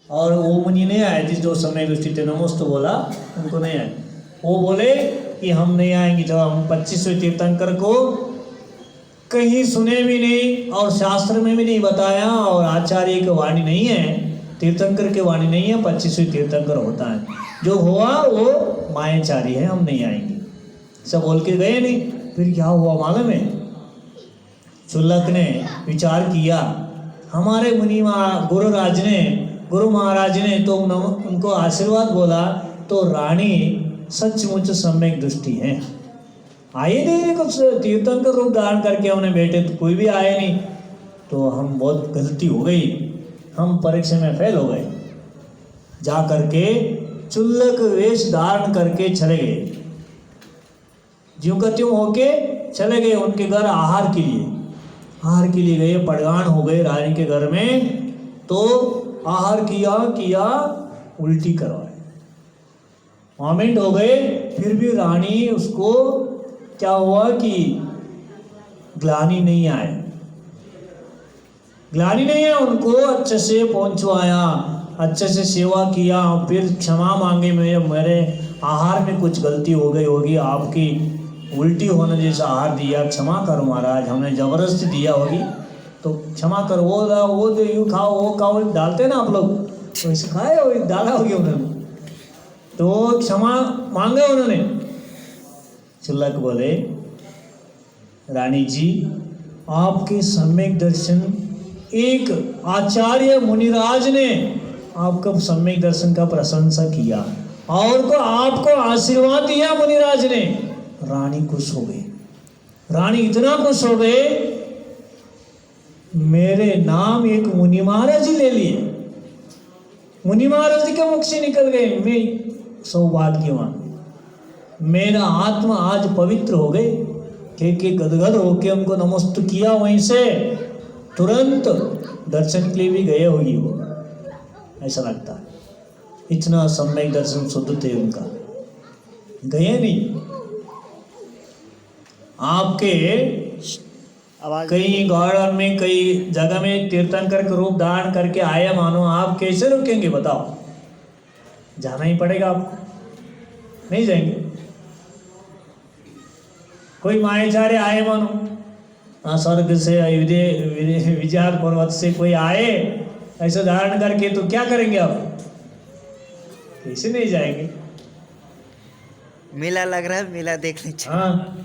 और वो मुनि नहीं आए जिस जो समय दृष्टि थे नमोस्तु बोला, उनको नहीं आए। वो बोले कि हम नहीं आएंगे जब हम 25वें तीर्थंकर को कहीं सुने भी नहीं और शास्त्र में भी नहीं बताया और आचार्य की वाणी नहीं है, तीर्थंकर की वाणी नहीं है, 25वें तीर्थंकर होता है। जो हुआ वो मायाचारी है, हम नहीं आएंगे सब बोल के गए नहीं। फिर क्या हुआ मालूम है? चुल्लक ने विचार किया, हमारे मुनि गुरु महाराज ने तो उनको आशीर्वाद बोला, तो रानी सचमुच सम्यक दृष्टि है। आए नहीं कुछ तीर्थंकर रूप धारण करके उन्हें बैठे, तो कोई भी आए नहीं। तो हम बहुत गलती हो गई, हम परीक्षा में फेल हो गए। जा करके चुल्लक वेश धारण करके चले गए, ज्यों का त्यों होके चले गए उनके घर आहार के लिए गए। पड़गान हो गए रानी के घर में, तो आहार किया उल्टी करवाए, वॉमिट हो गए। फिर भी रानी उसको क्या हुआ कि ग्लानि नहीं आए, उनको अच्छे से पहुंचवाया, अच्छे से सेवा किया, फिर क्षमा मांगे, मेरे आहार में कुछ गलती हो गई होगी, आपकी उल्टी होने जैसा आहार दिया, क्षमा करो महाराज, हमने जबरदस्ती दिया होगी तो क्षमा करो। वो यूँ खाओ वो खाओ डालते ना आप लोग, तो ऐसे खाए हो डाला होगी उन्होंने, तो क्षमा मांगे उन्होंने। चुल्लक बोले, रानी जी आपके सम्यक दर्शन, एक आचार्य मुनिराज ने आपका सम्यक दर्शन का प्रशंसा किया और को आपको आशीर्वाद दिया मुनिराज ने। रानी खुश हो गई, रानी इतना खुश हो गए, मेरे नाम एक मुनि महाराज ही ले लिए, मुनि महाराज के मुख से निकल गए, मैं सौभाग्यवान, मेरा आत्मा आज पवित्र हो गए। के गदगद होके हमको नमस्ते किया, वहीं से तुरंत दर्शन के लिए भी गए होगी वो, ऐसा लगता है। इतना सम्यक दर्शन शुद्ध थे उनका, गए नहीं। आपके कई गार्डन में कई जगह में तीर्थंकर के रूप धारण करके आया मानो, आप कैसे रुकेंगे बताओ? जाना ही पड़ेगा आपको, नहीं जाएंगे। कोई मायाचार्य आए मानो स्वर्ग से विजयात पर्वत से कोई आए ऐसे धारण करके, तो क्या करेंगे आप? कैसे नहीं जाएंगे? मेला लग रहा है, मेला देखने चाहिए। हाँ,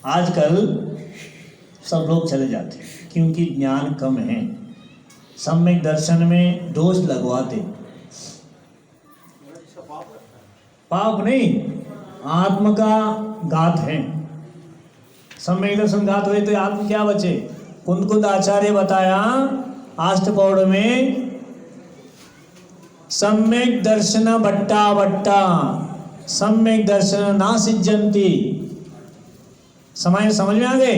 आजकल सब लोग चले जाते हैं क्योंकि ज्ञान कम है, सम्यक दर्शन में दोष लगवाते। पाप नहीं, आत्म का घात है। सम्यक दर्शन घात हुए तो आत्म क्या बचे? कुंद आचार्य बताया अष्टपौड़ में, सम्यक दर्शन बट्टा बट्टा, सम्यक दर्शन ना सिज्जंती। समझ में आ गए?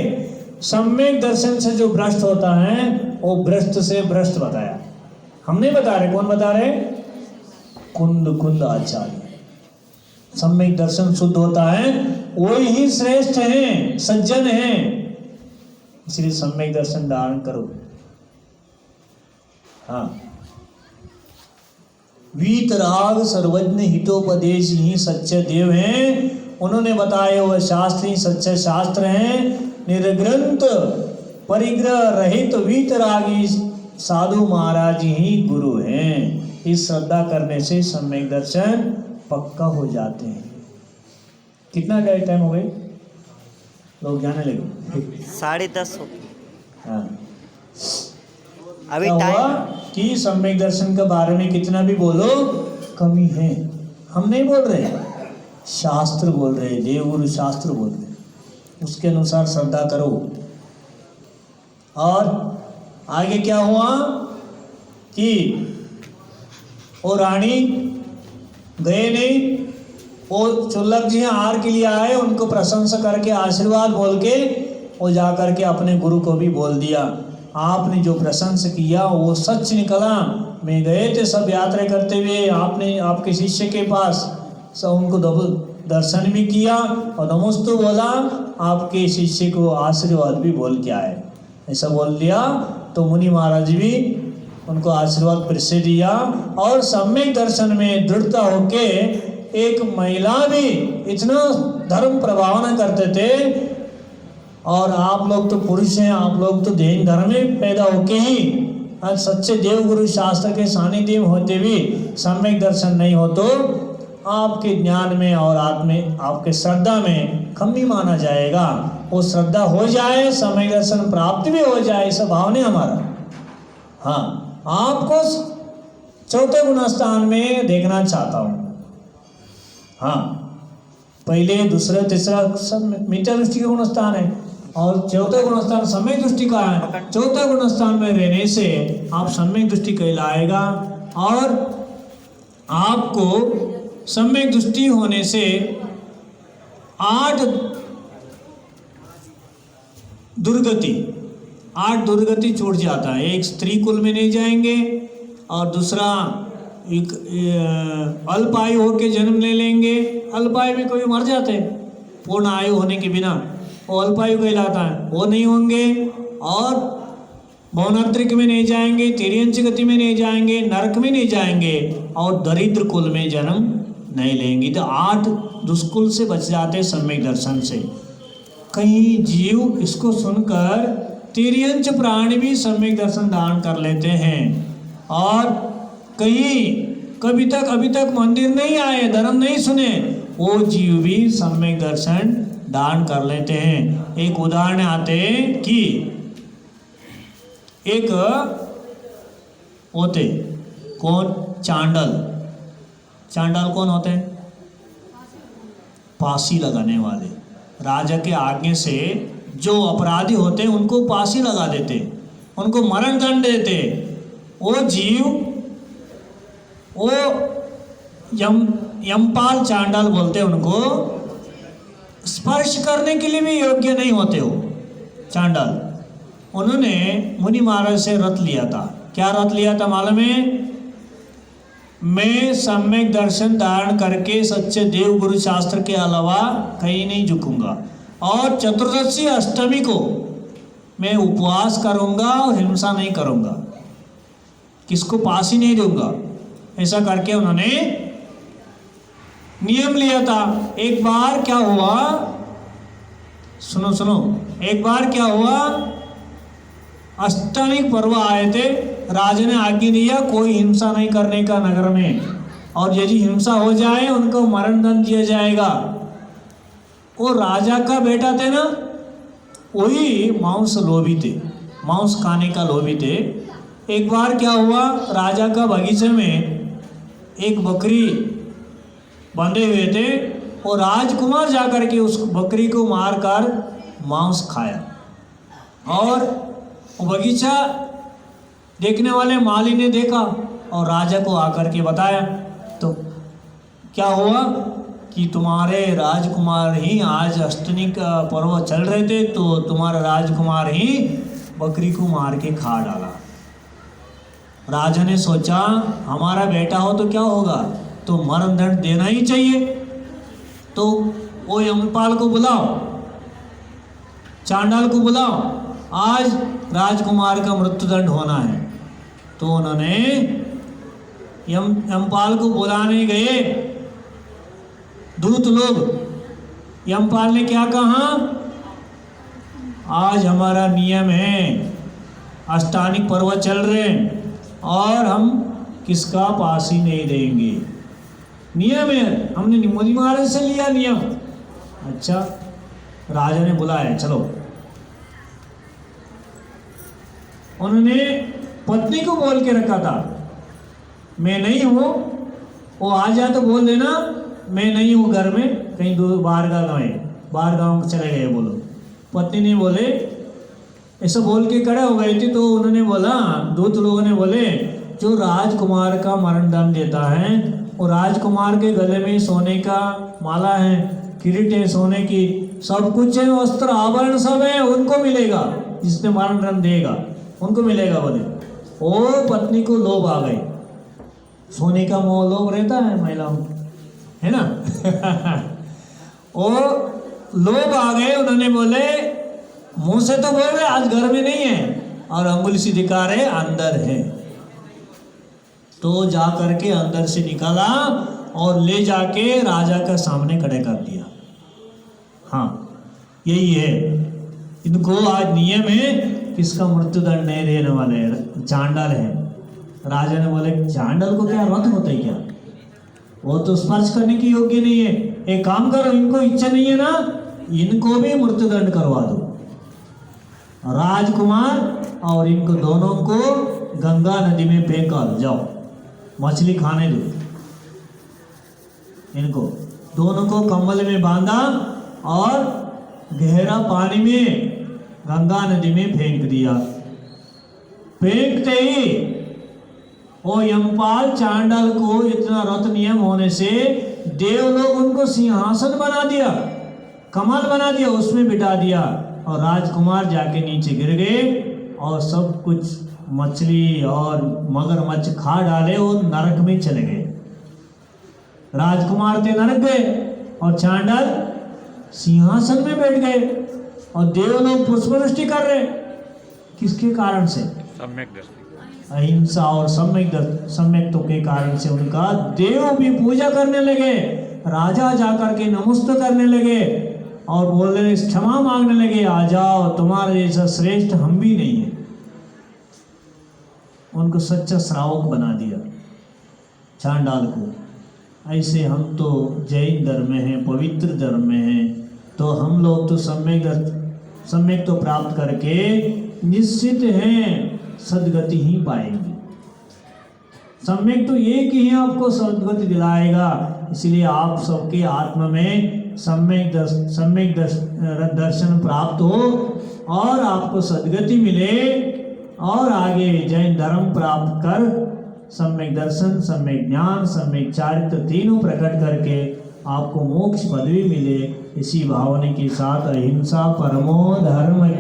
सम्यक दर्शन से जो भ्रष्ट होता है वो भ्रष्ट से भ्रष्ट बताया, हम नहीं बता रहे, कौन बता रहे? कुंद आचार्य। सम्यक दर्शन शुद्ध होता है, वही ही श्रेष्ठ है, सज्जन है, इसलिए सम्यक दर्शन धारण करो। हाँ, वीतराग सर्वज्ञ हितोपदेश ही सच्चे देव हैं, उन्होंने बताए वह शास्त्र ही सच्चे शास्त्र हैं। निर्ग्रंथ परिग्रह रहित वीतरागी साधु महाराज ही गुरु हैं। इस श्रद्धा करने से सम्यक दर्शन पक्का हो जाते हैं। कितना टाइम हो गए? लोग जाने लगे 10:30 हो। हाँ, अभी टाइम कि सम्यक दर्शन के बारे में कितना भी बोलो कमी है। हम नहीं बोल रहे, शास्त्र बोल रहे, देवगुरु शास्त्र बोल रहे, उसके अनुसार श्रद्धा करो। और आगे क्या हुआ कि वो रानी गए नहीं, वो चुल्लक जी आहार के लिए आए, उनको प्रशंसा करके आशीर्वाद बोल के वो जा करके अपने गुरु को भी बोल दिया, आपने जो प्रशंसा किया वो सच निकला। मैं गए थे सब यात्रा करते हुए, आपने आपके शिष्य के पास सब उनको दर्शन भी किया और नमोस्तु बोला, आपके शिष्य को आशीर्वाद भी बोल के आए, ऐसा बोल दिया। तो मुनि महाराज भी उनको आशीर्वाद फिर से दिया और सम्यक दर्शन में दृढ़ता होके एक महिला भी इतना धर्म प्रभावना करते थे। और आप लोग तो पुरुष हैं, आप लोग तो जैन धर्म में पैदा होके ही आज सच्चे देव गुरु शास्त्र के सानिध्य में होते भी सम्यक दर्शन नहीं हो तो आपके ज्ञान में और आपके श्रद्धा में कमी माना जाएगा। वो श्रद्धा हो जाए, सम्यक दर्शन प्राप्त भी हो जाए, ऐसा भाव नहीं हमारा। हाँ, आपको चौथे गुणस्थान में देखना चाहता हूँ। हाँ, पहले दूसरा तीसरा सब मिथ्या दृष्टि का गुणस्थान है और चौथा गुणस्थान सम्यक दृष्टि का है। चौथा गुणस्थान में रहने से आप सम्यक दृष्टि कहलाएगा और आपको सम्यक दृष्टि होने से 8 दुर्गति छूट जाता है। एक स्त्री कुल में नहीं जाएंगे और दूसरा एक अल्प आयु होकर जन्म ले लेंगे। अल्प आयु में कोई मर जाते पूर्ण आयु होने के बिना, वो अल्पायु कहलाता है, वो नहीं होंगे। और भवनात्रिक में नहीं जाएंगे, तिर्यंच गति में नहीं जाएंगे, नरक में नहीं जाएंगे और दरिद्र कुल में जन्म नहीं लेंगे। तो 8 दुष्कुल से बच जाते सम्यक दर्शन से। कई जीव इसको सुनकर तिर्यंच प्राणी भी सम्यक दर्शन धारण कर लेते हैं और अभी तक मंदिर नहीं आए, धर्म नहीं सुने, वो जीव भी सम्यक दर्शन दान कर लेते हैं। एक उदाहरण आते कि एक होते कौन, चांडाल कौन होते हैं? फांसी लगाने वाले। राजा के आज्ञा से जो अपराधी होते हैं उनको फांसी लगा देते, उनको मरण दंड देते। वो जीव वो यमपाल चांडाल बोलते हैं उनको, स्पर्श करने के लिए भी योग्य नहीं होते हो चांडाल। उन्होंने मुनि महाराज से रथ लिया था। क्या रथ लिया था मालूम है? मैं सम्यक दर्शन धारण करके सच्चे देव गुरु शास्त्र के अलावा कहीं नहीं झुकूंगा और चतुर्दशी अष्टमी को मैं उपवास करूंगा और हिंसा नहीं करूंगा, किसको फांसी नहीं दूंगा। ऐसा करके उन्होंने नियम लिया था। एक बार क्या हुआ, सुनो, एक बार क्या हुआ, अष्टमी पर्व आए थे। राजा ने आज्ञा दिया कोई हिंसा नहीं करने का नगर में, और यदि हिंसा हो जाए उनको मरण दंड दिया जाएगा। वो राजा का बेटा थे ना, वही मांस लोभी थे, मांस खाने का लोभी थे। एक बार क्या हुआ, राजा का बगीचे में एक बकरी बंधे हुए थे और राजकुमार जाकर के उस बकरी को मारकर मांस खाया। और वो बगीचा देखने वाले माली ने देखा और राजा को आकर के बताया। तो क्या हुआ कि तुम्हारे राजकुमार ही आज अष्टमी का पर्व चल रहे थे, तो तुम्हारा राजकुमार ही बकरी को मार के खा डाला। राजा ने सोचा हमारा बेटा हो तो क्या होगा, तो मरण दंड देना ही चाहिए। तो वो यमपाल को बुलाओ, चांडाल को बुलाओ, आज राजकुमार का मृत्युदंड होना है। तो उन्होंने यमपाल को बुलाने गए दूत लोग। यमपाल ने क्या कहा, आज हमारा नियम है, अष्टानिक पर्व चल रहे हैं और हम किसका फांसी नहीं देंगे, नियम है, हमने मुनि महाराज से लिया नियम। अच्छा, राजा ने बुलाया, चलो। उन्होंने पत्नी को बोल के रखा था मैं नहीं हूँ, वो आ जाए तो बोल देना मैं नहीं हूँ घर में, कहीं दूर बाहर गाँव है, बाहर गाँव में चले गए बोलो। पत्नी ने बोले, ऐसा बोल के खड़े हो गए थे। तो उन्होंने बोला, दूत लोगों ने बोले जो राजकुमार का मरण दंड देता है वो राजकुमार के गले में सोने का माला है, किरीट है सोने की, सब कुछ है, वस्त्र आभरण सब है, उनको मिलेगा, जिसने मरण दंड देगा उनको मिलेगा। बोले ओ पत्नी को लोभ आ गई, सोने का मोह लोभ रहता है महिलाओं है ना ओ लोभ आ गए। उन्होंने बोले मुंह से तो बोल रहे आज घर में नहीं है और अंगुली से दिखा रहे अंदर है। तो जा करके अंदर से निकाला और ले जाके राजा के सामने खड़े कर दिया। हाँ, यही है। इनको आज नियम है किसका मृत्युदंड नहीं देने वाले हैं, चांडाल है। राजा ने बोले चांडाल को क्या रथ होता है क्या, वो तो स्पर्श करने की योग्य नहीं है। एक काम करो, इनको इच्छा नहीं है ना, इनको भी मृत्युदंड करवा दो। राजकुमार और इनको दोनों को गंगा नदी में फेंक जाओ, मछली खाने दो। इनको दोनों को कंबल में बांधा और गहरा पानी में गंगा नदी में फेंक दिया। फेंकते ही वो यमपाल चांडाल को इतना रथ नियम होने से देव लोग उनको सिंहासन बना दिया, कमल बना दिया, उसमें बिठा दिया और राजकुमार जाके नीचे गिर गए और सब कुछ मछली और मगरमच्छ खा डाले और नरक में चले गए। राजकुमार थे नरक गए और चांडाल सिंहासन में बैठ गए और देव लोग पुष्पवृष्टि कर रहे। किसके कारण से? अहिंसा और सम्यक्त्व के कारण से उनका देव भी पूजा करने लगे। राजा जाकर के नमस्ते करने लगे और बोलने क्षमा मांगने लगे, आ जाओ, तुम्हारे जैसा श्रेष्ठ हम भी नहीं है। उनको सच्चा श्रावक बना दिया चांडाल को। ऐसे हम तो जैन धर्म में हैं, पवित्र धर्म में हैं, तो हम लोग तो सम्यक तो प्राप्त करके निश्चित हैं सदगति ही पाएंगे। सम्यक तो एक ही आपको सदगति दिलाएगा। इसलिए आप सबके आत्मा में सम्यक दर्शन प्राप्त हो और आपको सदगति मिले और आगे जैन धर्म प्राप्त कर सम्यक दर्शन, सम्यक ज्ञान, सम्यक चारित्र तीनों प्रकट करके आपको मोक्ष पदवी मिले। इसी भावना के साथ अहिंसा परमो धर्म की